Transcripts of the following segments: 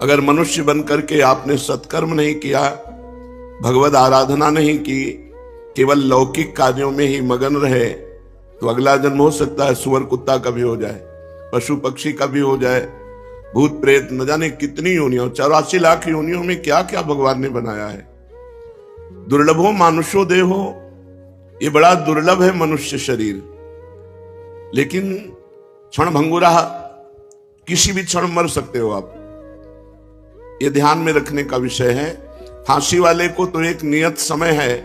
अगर मनुष्य बन करके आपने सत्कर्म नहीं किया, भगवद आराधना नहीं की, केवल लौकिक कार्यों में ही मगन रहे, तो अगला जन्म हो सकता है सुअर कुत्ता का भी हो जाए, पशु पक्षी का भी हो जाए, भूत प्रेत, न जाने कितनी योनियों, 84 लाख योनियों में क्या क्या भगवान ने बनाया है। दुर्लभो मानुषो देहो, ये बड़ा दुर्लभ है मनुष्य शरीर, लेकिन क्षण भंगुरा, किसी भी क्षण मर सकते हो आप। ये ध्यान में रखने का विषय है। फांसी वाले को तो एक नियत समय है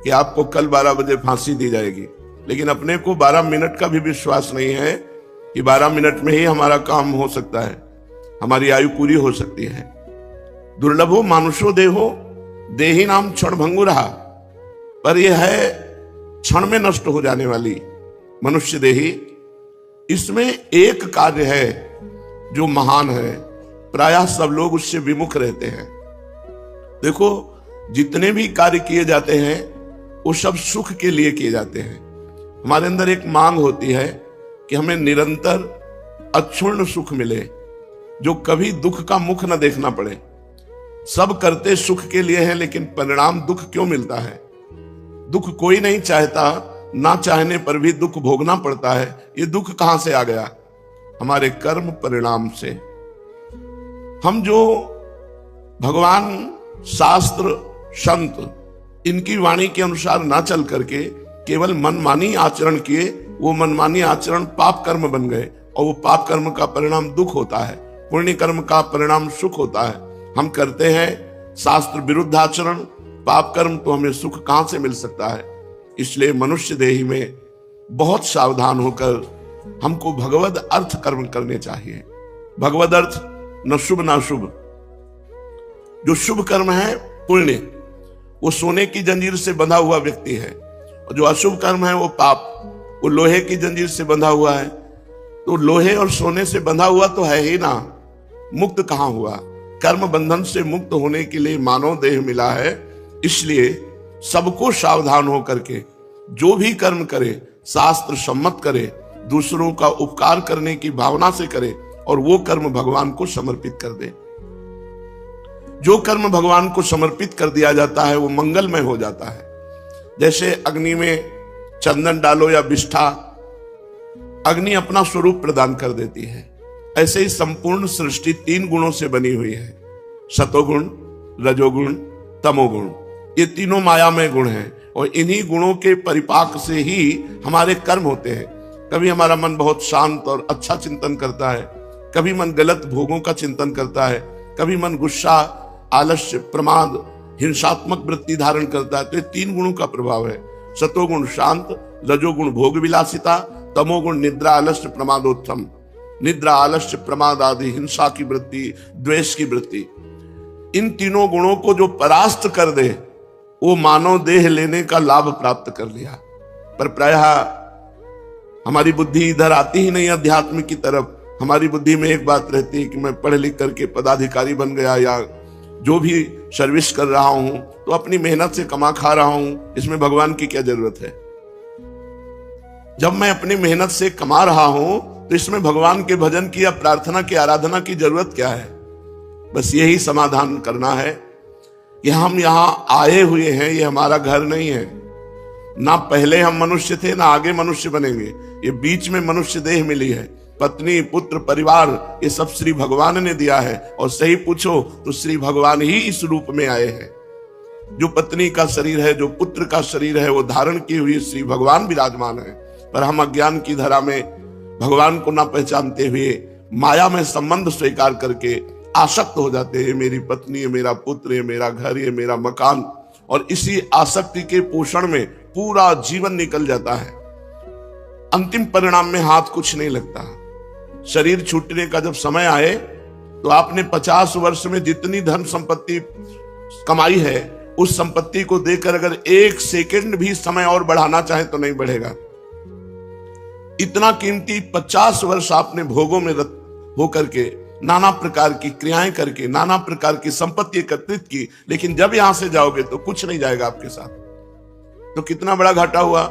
कि आपको कल 12 बजे फांसी दी जाएगी, लेकिन अपने को 12 मिनट का भी विश्वास नहीं है कि 12 मिनट में ही हमारा काम हो सकता है, हमारी आयु पूरी हो सकती है। दुर्लभो मानुषो देहो, देही नाम क्षण भंगुरा, पर यह है क्षण में नष्ट हो जाने वाली मनुष्य देही। इसमें एक कार्य है जो महान है, प्रायः सब लोग उससे विमुख रहते हैं। देखो, जितने भी कार्य किए जाते हैं वो सब सुख के लिए किए जाते हैं। हमारे अंदर एक मांग होती है कि हमें निरंतर अक्षुण्ण सुख मिले, जो कभी दुख का मुख न देखना पड़े। सब करते सुख के लिए है, लेकिन परिणाम दुख क्यों मिलता है? दुख कोई नहीं चाहता, ना चाहने पर भी दुख भोगना पड़ता है। ये दुख कहां से आ गया? हमारे कर्म परिणाम से। हम जो भगवान, शास्त्र, संत इनकी वाणी के अनुसार ना चल करके केवल मनमानी आचरण किए, वो मनमानी आचरण पाप कर्म बन गए, और वो पाप कर्म का परिणाम दुख होता है, पुण्य कर्म का परिणाम सुख होता है। हम करते हैं शास्त्र विरुद्ध आचरण, पाप कर्म, तो हमें सुख कहां से मिल सकता है? इसलिए मनुष्य देही में बहुत सावधान होकर हमको भगवद अर्थ कर्म करने चाहिए। भगवद अर्थ न शुभ ना शुभ। जो शुभ कर्म है पुण्य, वो सोने की जंजीर से बंधा हुआ व्यक्ति है, और जो अशुभ कर्म है वो पाप, वो लोहे की जंजीर से बंधा हुआ है। तो लोहे और सोने से बंधा हुआ तो है ही ना, मुक्त कहां हुआ? कर्म बंधन से मुक्त होने के लिए मानव देह मिला है। इसलिए सबको सावधान होकर के जो भी कर्म करे शास्त्र सम्मत करे, दूसरों का उपकार करने की भावना से करे, और वो कर्म भगवान को समर्पित कर दे। जो कर्म भगवान को समर्पित कर दिया जाता है वो मंगलमय हो जाता है। जैसे अग्नि में चंदन डालो या विष्ठा, अग्नि अपना स्वरूप प्रदान कर देती है। ऐसे ही संपूर्ण सृष्टि 3 गुणों से बनी हुई है, सतोगुण, रजोगुण, तमोगुण। ये तीनों मायामय गुण हैं, और इन्हीं गुणों के परिपाक से ही हमारे कर्म होते हैं। कभी हमारा मन बहुत शांत और अच्छा चिंतन करता है, कभी मन गलत भोगों का चिंतन करता है, कभी मन गुस्सा, आलस्य, प्रमाद, हिंसात्मक वृत्ति धारण करता है। तो ये 3 गुणों का प्रभाव है। सतोगुण शांत, रजोगुण भोग विलासिता, तमोगुण निद्रा, आलस्य, प्रमादोत्थम। निद्रा, आलस्य, प्रमाद आदि हिंसा की वृत्ति, द्वेष की वृत्ति, इन तीनों गुणों को जो परास्त कर दे, वो मानव देह लेने का लाभ प्राप्त कर लिया। पर प्रायः हमारी बुद्धि इधर आती ही नहीं अध्यात्म की तरफ। हमारी बुद्धि में एक बात रहती है कि मैं पढ़ लिख करके पदाधिकारी बन गया, या जो भी सर्विस कर रहा हूं तो अपनी मेहनत से कमा खा रहा हूं, इसमें भगवान की क्या जरूरत है? जब मैं अपनी मेहनत से कमा रहा हूं तो इसमें भगवान के भजन की या प्रार्थना की, आराधना की जरूरत क्या है? बस यही समाधान करना है कि हम यहां आए हुए हैं, ये हमारा घर नहीं है। ना पहले हम मनुष्य थे, ना आगे मनुष्य बनेंगे। ये बीच में मनुष्य देह मिली है। पत्नी, पुत्र, परिवार, ये सब श्री भगवान ने दिया है। और सही पूछो तो श्री भगवान ही इस रूप में आए हैं। जो पत्नी का शरीर है, जो पुत्र का शरीर है, वो धारण की हुई श्री भगवान विराजमान है। पर हम अज्ञान की धारा में भगवान को ना पहचानते हुए माया में संबंध स्वीकार करके आसक्त हो जाते हैं। मेरी पत्नी है, मेरा पुत्र है, मेरा घर है, मेरा मकान, और इसी आसक्ति के पोषण में पूरा जीवन निकल जाता है। अंतिम परिणाम में हाथ कुछ नहीं लगता। शरीर छूटने का जब समय आए तो आपने 50 वर्ष में जितनी धन संपत्ति कमाई है, उस संपत्ति को देकर अगर 1 सेकंड भी समय और बढ़ाना चाहे तो नहीं बढ़ेगा। इतना कीमती 50 वर्ष आपने भोगों में रत होकर के, नाना प्रकार की क्रियाएं करके, नाना प्रकार की संपत्ति एकत्रित की, लेकिन जब यहां से जाओगे तो कुछ नहीं जाएगा आपके साथ। तो कितना बड़ा घाटा हुआ।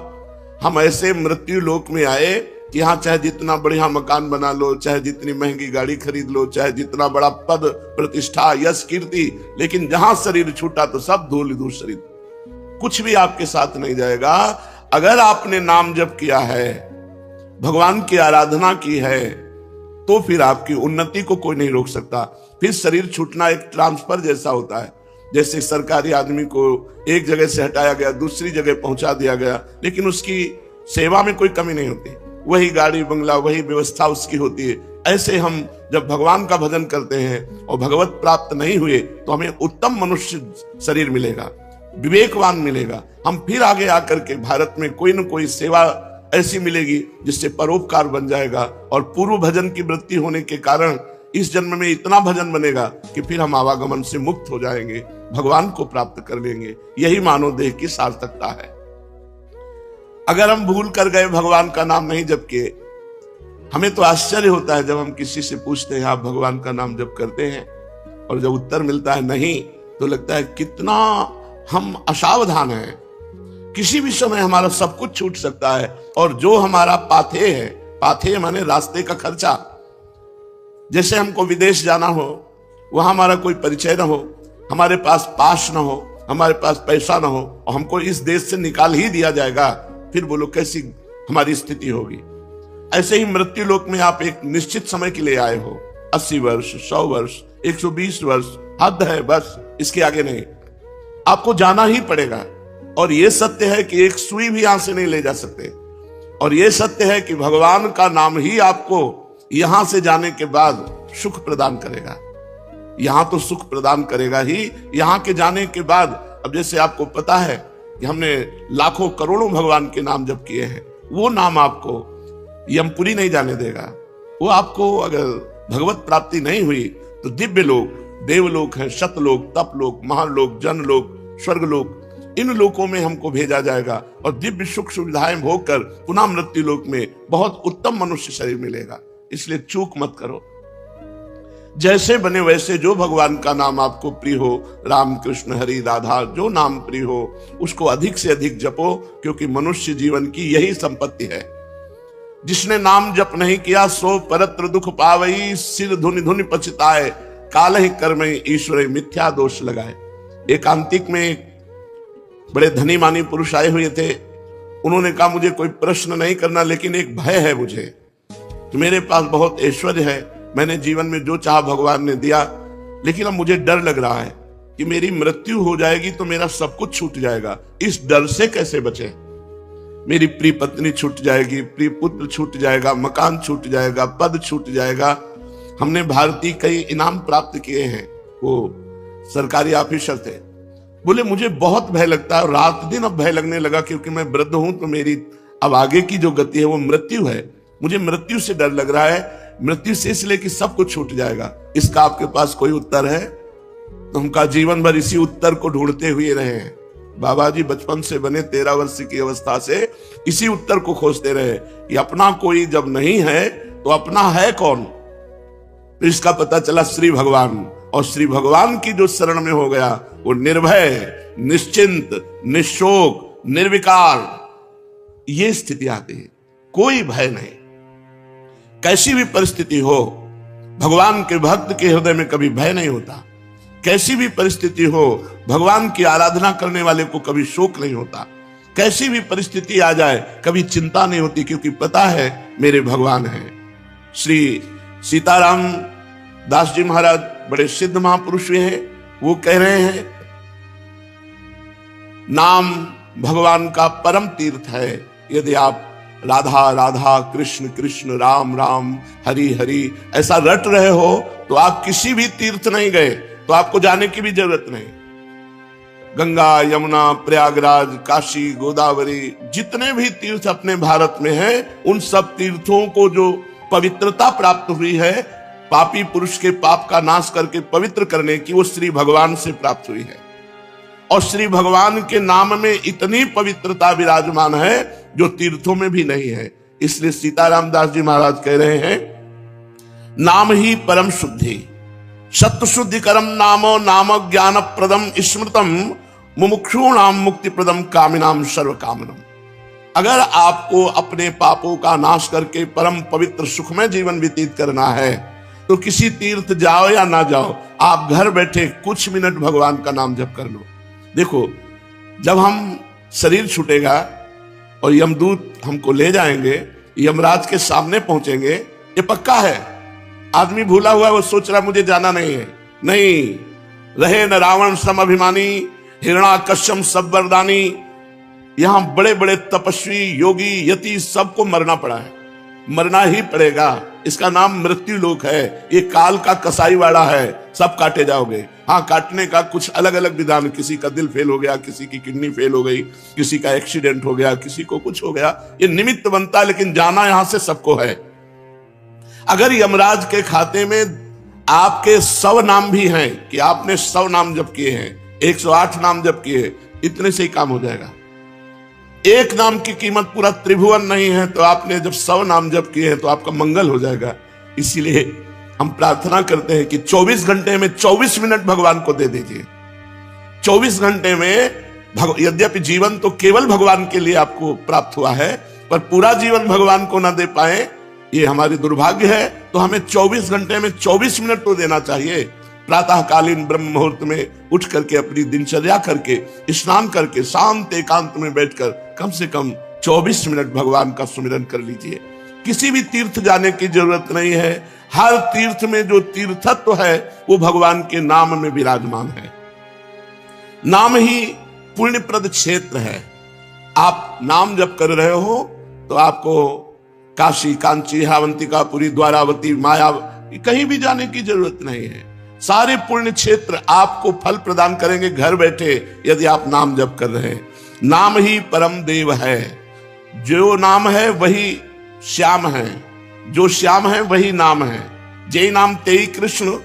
हम ऐसे मृत्यु लोक में आए कि यहाँ चाहे जितना बढ़िया मकान बना लो, चाहे जितनी महंगी गाड़ी खरीद लो, चाहे जितना बड़ा पद प्रतिष्ठा यश कीर्ति, लेकिन जहां शरीर छूटा तो सब धूल धूल शरीर, कुछ भी आपके साथ नहीं जाएगा। अगर आपने नाम जप किया है, भगवान की आराधना की है, तो फिर आपकी उन्नति को कोई नहीं रोक सकता। फिर शरीर छूटना एक ट्रांसफर जैसा होता है, जैसे सरकारी आदमी को एक जगह से हटाया गया, दूसरी जगह पहुंचा दिया गया, लेकिन उसकी सेवा में कोई कमी नहीं होती, वही गाड़ी बंगला वही व्यवस्था उसकी होती है। ऐसे हम जब भगवान का भजन करते हैं और भगवत प्राप्त नहीं हुए तो हमें उत्तम मनुष्य शरीर मिलेगा, विवेकवान मिलेगा। हम फिर आगे आकर के भारत में कोई न कोई सेवा ऐसी मिलेगी जिससे परोपकार बन जाएगा, और पूर्व भजन की वृत्ति होने के कारण इस जन्म में इतना भजन बनेगा कि फिर हम आवागमन से मुक्त हो जाएंगे, भगवान को प्राप्त कर लेंगे। यही मानव देह की सार्थकता है। अगर हम भूल कर गए, भगवान का नाम नहीं जप किए, हमें तो आश्चर्य होता है जब हम किसी से पूछते हैं आप भगवान का नाम जप करते हैं, और जब उत्तर मिलता है नहीं, तो लगता है कितना हम असावधान हैं। किसी भी समय हमारा सब कुछ छूट सकता है, और जो हमारा पाथेय है, पाथेय माने रास्ते का खर्चा, जैसे हमको विदेश जाना हो, वहां हमारा कोई परिचय ना हो, हमारे पास पास ना हो, हमारे पास पैसा ना हो, और हमको इस देश से निकाल ही दिया जाएगा, फिर बोलो कैसी हमारी स्थिति होगी। ऐसे ही मृत्यु लोक में आप एक निश्चित समय के लिए आए हो, 80 वर्ष, 100 वर्ष, 120 वर्ष, हद है बस, इसके आगे नहीं। आपको जाना ही पड़ेगा, और यह सत्य है कि एक सुई भी यहां से नहीं ले जा सकते, और यह सत्य है कि भगवान का नाम ही आपको यहां से जाने के बाद सुख प्रदान करेगा। यहां तो सुख प्रदान करेगा ही, यहां के जाने के बाद। अब जैसे आपको पता है कि हमने लाखों करोड़ों भगवान के नाम जप किए हैं, वो नाम आपको यमपुरी नहीं जाने देगा। वो आपको अगर भगवत प्राप्ति नहीं हुई तो दिव्य लोक, देवलोक है, शतलोक, तपलोक, महालोक, जनलोक, स्वर्गलोक, इन लोकों में हमको भेजा जाएगा, और दिव्य सुख सुविधाएं भोगकर पुनः मृत्यु लोक में बहुत उत्तम मनुष्य शरीर मिलेगा। इसलिए चूक मत करो। जैसे बने वैसे, जो भगवान का नाम आपको प्रिय हो, राम कृष्ण हरि राधा, जो नाम प्रिय हो उसको अधिक से अधिक जपो, क्योंकि मनुष्य जीवन की यही संपत्ति है। जिसने नाम जप नहीं किया सो परत्र दुख पावई, सिर धुनि धुनि पछताए, काल ही कर्म ईश्वर मिथ्या दोष लगाए। एकांतिक में एक बड़े धनी मानी पुरुष आए हुए थे। उन्होंने कहा मुझे कोई प्रश्न नहीं करना, लेकिन एक भय है मुझे कि मेरे पास बहुत ऐश्वर्य है, मैंने जीवन में जो चाहा भगवान ने दिया, लेकिन अब मुझे डर लग रहा है कि मेरी मृत्यु हो जाएगी तो मेरा सब कुछ छूट जाएगा। इस डर से कैसे बचे? मेरी प्रिय पत्नी छूट जाएगी, प्रिय पुत्र छूट जाएगा, मकान छूट जाएगा, पद छूट जाएगा। हमने भारतीय कई इनाम प्राप्त किए हैं, वो सरकारी ऑफिसर थे। बोले मुझे बहुत भय लगता है, रात दिन अब भय लगने लगा, क्योंकि मैं वृद्ध हूं, तो मेरी अब आगे की जो गति है वो मृत्यु है। मुझे मृत्यु से डर लग रहा है, मृत्यु से इसलिए कि सब कुछ छूट जाएगा। इसका आपके पास कोई उत्तर है? तो हम कहा जीवन भर इसी उत्तर को ढूंढते हुए रहे हैं। बाबा जी बचपन से बने 13 वर्ष की अवस्था से इसी उत्तर को खोजते रहे कि अपना कोई जब नहीं है तो अपना है कौन? तो इसका पता चला श्री भगवान, और श्री भगवान की जो शरण में हो गया वो निर्भय, निश्चिंत, निशोक, निर्विकार, ये स्थिति आती है। कोई भय नहीं, कैसी भी परिस्थिति हो, भगवान के भक्त के हृदय में कभी भय नहीं होता। कैसी भी परिस्थिति हो, भगवान की आराधना करने वाले को कभी शोक नहीं होता। कैसी भी परिस्थिति आ जाए कभी चिंता नहीं होती, क्योंकि पता है मेरे भगवान हैं। श्री सीताराम दास जी महाराज बड़े सिद्ध महापुरुष हैं। वो कह रहे हैं नाम भगवान का परम तीर्थ है। यदि आप राधा राधा, कृष्ण कृष्ण, राम राम, हरि हरि ऐसा रट रहे हो तो आप किसी भी तीर्थ नहीं गए, तो आपको जाने की भी जरूरत नहीं। गंगा, यमुना, प्रयागराज, काशी, गोदावरी, जितने भी तीर्थ अपने भारत में हैं, उन सब तीर्थों को जो पवित्रता प्राप्त हुई है, पापी पुरुष के पाप का नाश करके पवित्र करने की, वो श्री भगवान से प्राप्त हुई है। और श्री भगवान के नाम में इतनी पवित्रता विराजमान है जो तीर्थों में भी नहीं है। इसलिए सीताराम दास जी महाराज कह रहे हैं नाम ही परम शुद्धि, सत्य शुद्धि करम नामो, नाम ज्ञान प्रदम स्मृतम, मुमुक्षूणाम मुक्ति प्रदम, कामिनाम सर्व कामनम। अगर आपको अपने पापों का नाश करके परम पवित्र सुखमय जीवन व्यतीत करना है तो किसी तीर्थ जाओ या ना जाओ, आप घर बैठे कुछ मिनट भगवान का नाम जप कर लो। देखो, जब हम शरीर छूटेगा और यमदूत हमको ले जाएंगे, यमराज के सामने पहुंचेंगे, ये पक्का है। आदमी भूला हुआ, वो सोच रहा मुझे जाना नहीं है। नहीं, रहे न रावण सम अभिमानी, हिरणाकश्यप सब वरदानी। यहां बड़े बड़े तपस्वी, योगी, यति सबको मरना पड़ा है, मरना ही पड़ेगा। इसका नाम मृत्यु लोक है। ये काल का कसाईवाड़ा है, सब काटे जाओगे। हाँ, काटने का कुछ अलग अलग विधान, किसी का दिल फेल हो गया, किसी की किडनी फेल हो गई, किसी का एक्सीडेंट हो गया, किसी को कुछ हो गया, ये निमित्त बनता है, लेकिन जाना यहां से सबको है। अगर यमराज के खाते में आपके 100 नाम भी हैं कि आपने 100 नाम जप किए हैं, 108 नाम जप किए, इतने से ही काम हो जाएगा। एक नाम की कीमत पूरा त्रिभुवन नहीं है, तो आपने जब 100 नाम जप किए हैं तो आपका मंगल हो जाएगा। इसीलिए हम प्रार्थना करते हैं कि 24 घंटे में 24 मिनट भगवान को दे दीजिए। 24 घंटे में यद्यपि जीवन तो केवल भगवान के लिए आपको प्राप्त हुआ है, पर पूरा जीवन भगवान को ना दे पाए, ये हमारी दुर्भाग्य है। तो हमें 24 घंटे में 24 मिनट तो देना चाहिए। प्रातःकालीन ब्रह्म मुहूर्त में उठ करके, अपनी दिनचर्या करके, स्नान करके, शांत एकांत में बैठकर कम से कम 24 मिनट भगवान का सुमिरन कर लीजिए। किसी भी तीर्थ जाने की जरूरत नहीं है। हर तीर्थ में जो तीर्थत्व है वो भगवान के नाम में विराजमान है। नाम ही पुण्यप्रद क्षेत्र है। आप नाम जप कर रहे हो तो आपको काशी, कांची, हावंतिका, पुरी, द्वारावती, माया, कहीं भी जाने की जरूरत नहीं है। सारे पुण्य क्षेत्र आपको फल प्रदान करेंगे घर बैठे, यदि आप नाम जप कर रहे हैं। नाम ही परम देव है। जो नाम है वही श्याम है, जो श्याम है वही नाम है। जय नाम तेई कृष्ण।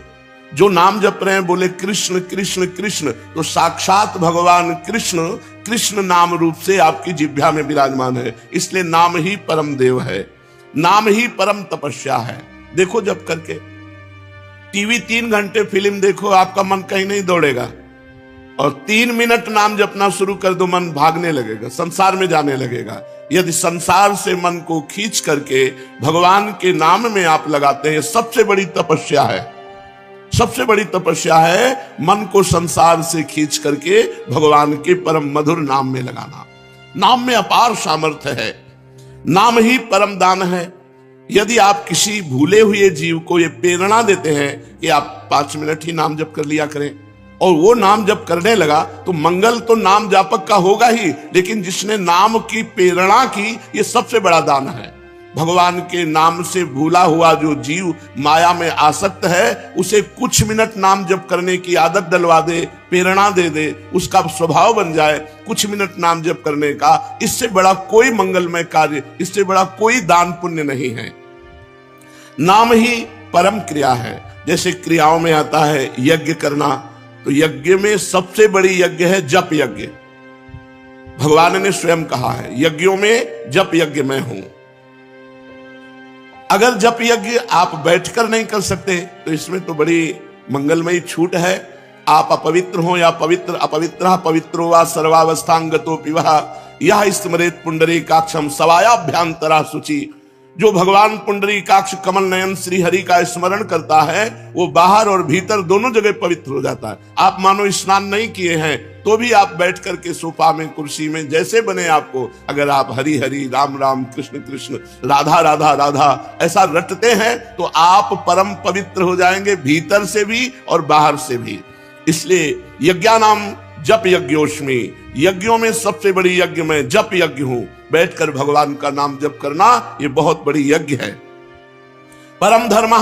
जो नाम जप रहे हैं बोले कृष्ण कृष्ण कृष्ण, तो साक्षात भगवान कृष्ण कृष्ण नाम रूप से आपकी जिह्वा में विराजमान है। इसलिए नाम ही परम देव है, नाम ही परम तपस्या है। देखो, जप करके टीवी 3 घंटे फिल्म देखो, आपका मन कहीं नहीं दौड़ेगा, और 3 मिनट नाम जपना शुरू कर दो, मन भागने लगेगा, संसार में जाने लगेगा। यदि संसार से मन को खींच करके भगवान के नाम में आप लगाते हैं, सबसे बड़ी तपस्या है। सबसे बड़ी तपस्या है मन को संसार से खींच करके भगवान के परम मधुर नाम में लगाना। नाम में अपार सामर्थ्य है। नाम ही परम दान है। यदि आप किसी भूले हुए जीव को ये प्रेरणा देते हैं कि आप 5 मिनट ही नाम जप कर लिया करें, और वो नाम जप करने लगा, तो मंगल तो नाम जापक का होगा ही, लेकिन जिसने नाम की प्रेरणा की, ये सबसे बड़ा दान है। भगवान के नाम से भूला हुआ जो जीव माया में आसक्त है, उसे कुछ मिनट नाम जप करने की आदत डलवा दे, प्रेरणा दे दे, उसका स्वभाव बन जाए कुछ मिनट नाम जप करने का। इससे बड़ा कोई मंगलमय कार्य, इससे बड़ा कोई दान पुण्य नहीं है। नाम ही परम क्रिया है। जैसे क्रियाओं में आता है यज्ञ करना, तो यज्ञ में सबसे बड़ी यज्ञ है जप यज्ञ। भगवान ने स्वयं कहा है, यज्ञों में जप यज्ञ मैं हूं। अगर जप यज्ञ आप बैठकर नहीं कर सकते, तो इसमें तो बड़ी मंगलमयी छूट है। आप अपवित्र हो या पवित्र, अपवित्र पवित्रो वा सर्वावस्थांगतो पिवा, यह स्मरेत पुंडरीकाक्षम सवायाभ्यांतरा शुचि। जो भगवान पुंडरीकाक्ष कमल नयन श्री हरि का स्मरण करता है, वो बाहर और भीतर दोनों जगह पवित्र हो जाता है। आप मानो स्नान नहीं किए हैं, तो भी आप बैठ करके सोफा में, कुर्सी में, जैसे बने आपको, अगर आप हरि हरि, राम राम, कृष्ण कृष्ण, राधा राधा राधा ऐसा रटते हैं, तो आप परम पवित्र हो जाएंगे, भीतर से भी और बाहर से भी। इसलिए यज्ञानाम जप यज्ञोष्मी, यज्ञों में सबसे बड़ी यज्ञ मैं जप यज्ञ हूं। बैठकर भगवान का नाम जप करना, ये बहुत बड़ी यज्ञ है। परम धर्म,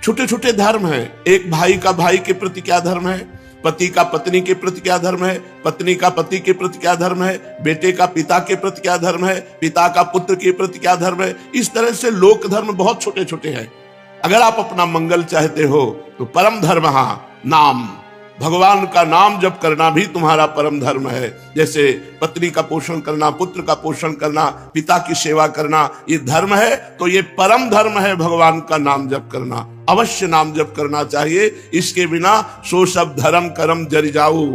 छोटे छोटे धर्म हैं। एक भाई का भाई के प्रति क्या धर्म है, पति का पत्नी के प्रति क्या धर्म है, पत्नी का पति के प्रति क्या धर्म है, बेटे का पिता के प्रति क्या धर्म है, पिता का पुत्र के प्रति क्या धर्म है। इस तरह से लोक धर्म बहुत छोटे छोटे हैं। अगर आप अपना मंगल चाहते हो तो परम धर्म नाम, भगवान का नाम जप करना भी तुम्हारा परम धर्म है। जैसे पत्नी का पोषण करना, पुत्र का पोषण करना, पिता की सेवा करना, ये धर्म है, तो ये परम धर्म है भगवान का नाम जप करना। अवश्य नाम जप करना चाहिए। इसके बिना सो सब धर्म कर्म जरि जाऊ,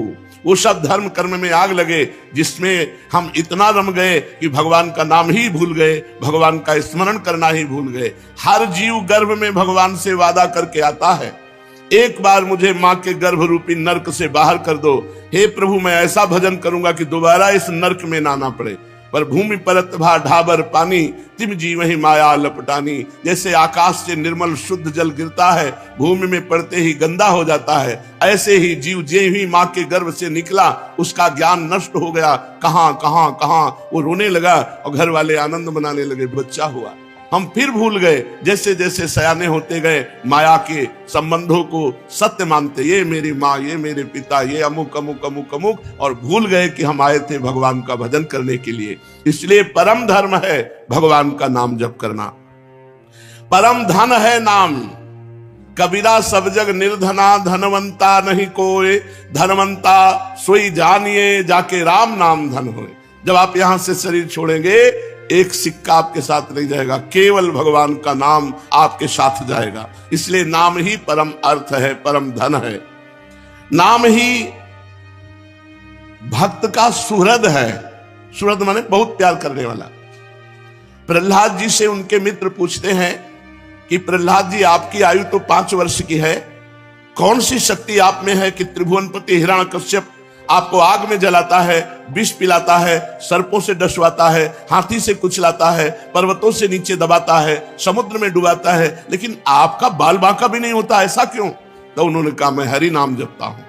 वो सब धर्म कर्म में आग लगे जिसमें हम इतना रम गए कि भगवान का नाम ही भूल गए, भगवान का स्मरण करना ही भूल गए। हर जीव गर्भ में भगवान से वादा करके आता है, एक बार मुझे मां के गर्भ रूपी नरक से बाहर कर दो, हे प्रभु मैं ऐसा भजन करूंगा कि दोबारा इस नरक में ना आना पड़े। पर भूमि परत भा ढाबर पानी, तिम जीव ही माया लपटानी। जैसे आकाश से निर्मल शुद्ध जल गिरता है, भूमि में पड़ते ही गंदा हो जाता है, ऐसे ही जीव जे ही माँ के गर्भ से निकला उसका ज्ञान नष्ट हो गया। कहां कहां कहां वो रोने लगा और घर वाले आनंद मनाने लगे, बच्चा हुआ। हम फिर भूल गए, जैसे जैसे सयाने होते गए माया के संबंधों को सत्य मानते, ये मेरी माँ, ये मेरे पिता, ये अमुक अमुक अमुक अमुक, और भूल गए कि हम आए थे भगवान का भजन करने के लिए। इसलिए परम धर्म है भगवान का नाम जप करना, परम धन है नाम। कबीरा सब जग निर्धना, धनवंता नहीं कोई, धनवंता सोई जानिए, जाके राम नाम धन होए। जब आप यहां से शरीर छोड़ेंगे एक सिक्का आपके साथ नहीं जाएगा, केवल भगवान का नाम आपके साथ जाएगा। इसलिए नाम ही परम अर्थ है, परम धन है। नाम ही भक्त का सुहृद है। सुहृद माने बहुत प्यार करने वाला। प्रहलाद जी से उनके मित्र पूछते हैं कि प्रहलाद जी आपकी आयु तो 5 वर्ष की है, कौन सी शक्ति आप में है कि त्रिभुवनपति हिरण्यकश्यप आपको आग में जलाता है, विष पिलाता है, सर्पों से डसवाता है, हाथी से कुचलाता है, पर्वतों से नीचे दबाता है, समुद्र में डुबाता है, लेकिन आपका बाल बांका भी नहीं होता, ऐसा क्यों? तो उन्होंने कहा मैं हरि नाम जपता हूं,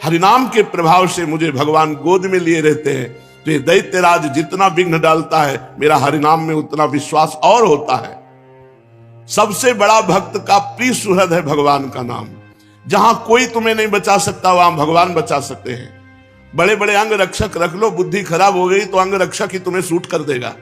हरिनाम के प्रभाव से मुझे भगवान गोद में लिए रहते हैं। तो ये दैत्यराज जितना विघ्न डालता है, मेरा हरिनाम में उतना विश्वास और होता है। सबसे बड़ा भक्त का प्रिय सुहृद है भगवान का नाम। जहां कोई तुम्हें नहीं बचा सकता वहां भगवान बचा सकते हैं। बड़े बड़े अंग रक्षक रख लो, बुद्धि खराब हो गई तो अंग रक्षक ही तुम्हें सूट कर देगा,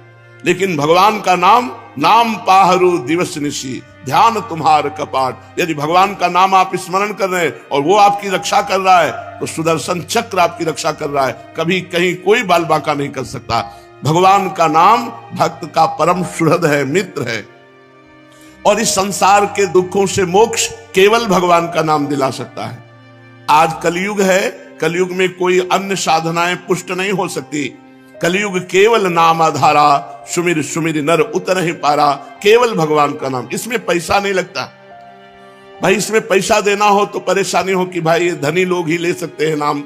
लेकिन भगवान का नाम, नाम पाहरू दिवस निशी, ध्यान तुम्हार कपाट। यदि भगवान का नाम आप स्मरण कर रहे हैं और वो आपकी रक्षा कर रहा है तो सुदर्शन चक्र आपकी रक्षा कर रहा है, कभी कहीं कोई बाल बांका नहीं कर सकता। भगवान का नाम भक्त का परम सुहृद है, मित्र है, और इस संसार के दुखों से मोक्ष केवल भगवान का नाम दिला सकता है। आज कलयुग है, कलयुग में कोई अन्य साधनाएं पुष्ट नहीं हो सकती। कलयुग केवल नाम आधारा, सुमिर सुमिर नर उतर ही पारा। केवल भगवान का नाम, इसमें पैसा नहीं लगता भाई। इसमें पैसा देना हो तो परेशानी हो कि भाई ये धनी लोग ही ले सकते हैं नाम।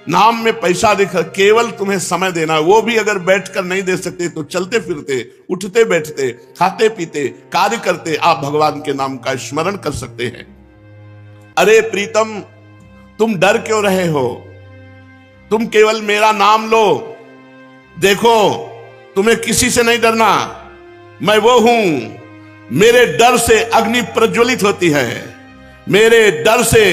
नाम में पैसा दिखा, केवल तुम्हें समय देना, वो भी अगर बैठकर नहीं दे सकते तो चलते फिरते, उठते बैठते, खाते पीते, कार्य करते आप भगवान के नाम का स्मरण कर सकते हैं। अरे प्रीतम, तुम डर क्यों रहे हो? तुम केवल मेरा नाम लो। देखो, तुम्हें किसी से नहीं डरना, मैं वो हूं। मेरे डर से अग्नि प्रज्वलित होती है, मेरे डर से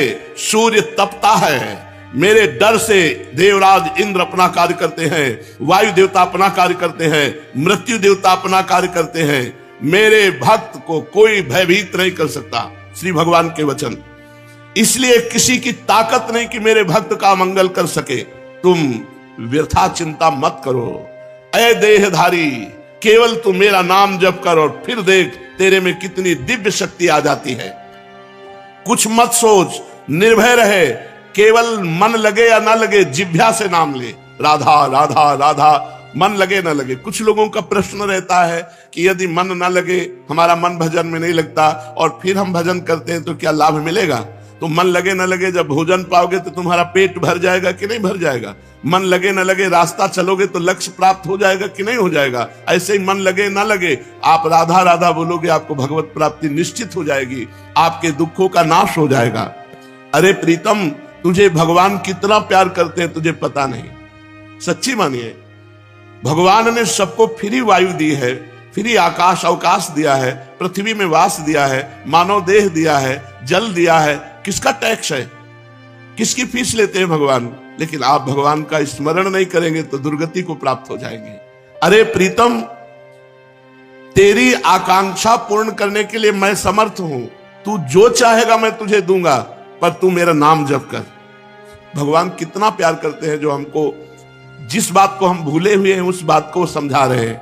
सूर्य तपता है, मेरे डर से देवराज इंद्र अपना कार्य करते हैं, वायु देवता अपना कार्य करते हैं, मृत्यु देवता अपना कार्य करते हैं। मेरे भक्त को कोई भयभीत नहीं कर सकता, श्री भगवान के वचन। इसलिए किसी की ताकत नहीं कि मेरे भक्त का मंगल कर सके। तुम व्यर्था चिंता मत करो। ऐ देहधारी, केवल तू मेरा नाम जप कर और फिर देख तेरे में कितनी दिव्य शक्ति आ जाती है। कुछ मत सोच, निर्भय रहे, केवल मन लगे या ना लगे जिह्वा से नाम ले, राधा राधा राधा, मन लगे ना लगे। कुछ लोगों का प्रश्न रहता है कि यदि मन ना लगे, हमारा मन भजन में नहीं लगता और फिर हम भजन करते हैं तो क्या लाभ मिलेगा? तो मन लगे ना लगे, जब भोजन पाओगे तो तुम्हारा पेट भर जाएगा कि नहीं भर जाएगा? मन लगे ना लगे, रास्ता चलोगे तो लक्ष्य प्राप्त हो जाएगा कि नहीं हो जाएगा? ऐसे ही मन लगे ना लगे, आप राधा राधा बोलोगे, आपको भगवत प्राप्ति निश्चित हो जाएगी, आपके दुखों का नाश हो जाएगा। अरे प्रीतम, तुझे भगवान कितना प्यार करते हैं तुझे पता नहीं। सच्ची मानिए, भगवान ने सबको फ्री वायु दी है, फ्री आकाश अवकाश दिया है, पृथ्वी में वास दिया है, मानव देह दिया है, जल दिया है। किसका टैक्स है? किसकी फीस लेते हैं भगवान? लेकिन आप भगवान का स्मरण नहीं करेंगे तो दुर्गति को प्राप्त हो जाएंगे। अरे प्रीतम, तेरी आकांक्षा पूर्ण करने के लिए मैं समर्थ हूं। तू जो चाहेगा मैं तुझे दूंगा, पर तू मेरा नाम जप कर। भगवान कितना प्यार करते हैं, जो हमको जिस बात को हम भूले हुए हैं उस बात को समझा रहे हैं।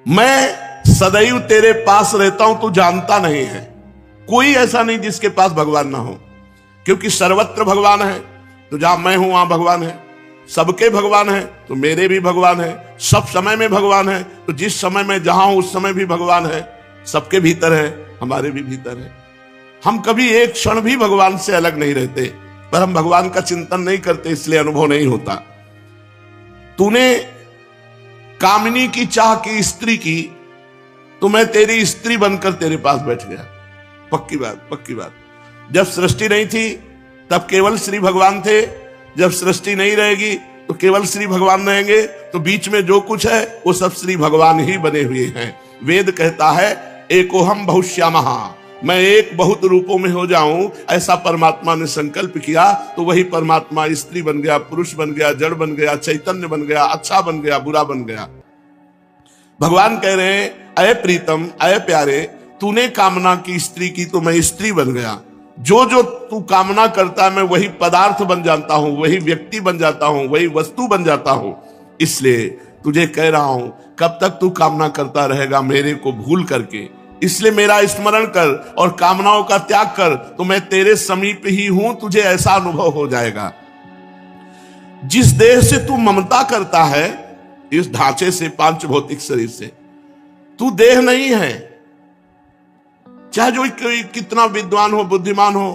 मैं सदैव तेरे पास रहता हूं, तू जानता नहीं है। कोई ऐसा नहीं जिसके पास भगवान ना हो, क्योंकि सर्वत्र भगवान है। तो जहां मैं हूं वहां भगवान है, सबके भगवान है तो मेरे भी भगवान है, सब समय में भगवान है तो जिस समय में जहां हूं उस समय भी भगवान है, सबके भीतर है, हमारे भी भीतर है। हम कभी एक क्षण भी भगवान से अलग नहीं रहते, पर हम भगवान का चिंतन नहीं करते, इसलिए अनुभव नहीं होता। तूने कामिनी की चाह की स्त्री की तो मैं तेरी स्त्री बनकर तेरे पास बैठ गया। पक्की बात, पक्की बात। जब सृष्टि नहीं थी तब केवल श्री भगवान थे, जब सृष्टि नहीं रहेगी तो केवल श्री भगवान रहेंगे, तो बीच में जो कुछ है वो सब श्री भगवान ही बने हुए हैं। वेद कहता है एकोहम बहुश्यामः, मैं एक बहुत रूपों में हो जाऊं, ऐसा परमात्मा ने संकल्प किया तो वही परमात्मा स्त्री बन गया, पुरुष बन गया, जड़ बन गया, चैतन्य बन गया, अच्छा बन गया, बुरा बन गया। भगवान कह रहे हैं अय प्रीतम, अय प्यारे, तूने कामना की स्त्री की तो मैं स्त्री बन गया। जो जो तू कामना करता है मैं वही पदार्थ बन जाता हूं, वही व्यक्ति बन जाता हूं, वही वस्तु बन जाता हूं। इसलिए तुझे कह रहा हूं कब तक तू कामना करता रहेगा मेरे को भूल करके, इसलिए मेरा स्मरण कर और कामनाओं का त्याग कर, तो मैं तेरे समीप ही हूं, तुझे ऐसा अनुभव हो जाएगा। जिस देह से तू ममता करता है, इस ढांचे से, पांच भौतिक शरीर से, तू देह नहीं है। चाहे जो कोई कितना विद्वान हो, बुद्धिमान हो,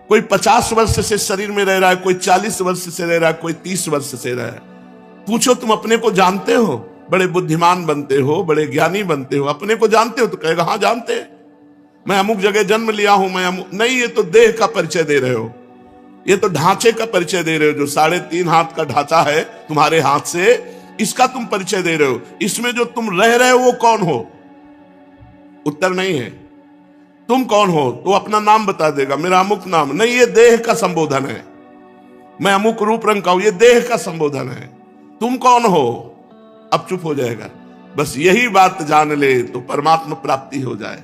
कोई 50 वर्ष से शरीर में रह रहा है, कोई 40 वर्ष से रह रहा है, कोई 30 वर्ष से रह रहा है। पूछो तुम अपने को जानते हो? बड़े बुद्धिमान बनते हो, बड़े ज्ञानी बनते हो, अपने को जानते हो? तो कहेगा हाँ जानते हैं, मैं अमुक जगह जन्म लिया हूं, मैं अमुक। नहीं, ये तो देह का परिचय दे रहे हो, ये तो ढांचे का परिचय दे रहे हो। जो 3.5 हाथ का ढांचा है तुम्हारे हाथ से, इसका तुम परिचय दे रहे हो। इसमें जो तुम रह रहे हो वो कौन हो? उत्तर नहीं है। तुम कौन हो? तो अपना नाम बता देगा, मेरा अमुक नाम। नहीं, ये देह का संबोधन है। मैं अमुक रूप रंग का हूं, ये देह का संबोधन है। तुम कौन हो? अब चुप हो जाएगा। बस यही बात जान ले तो परमात्मा प्राप्ति हो जाए।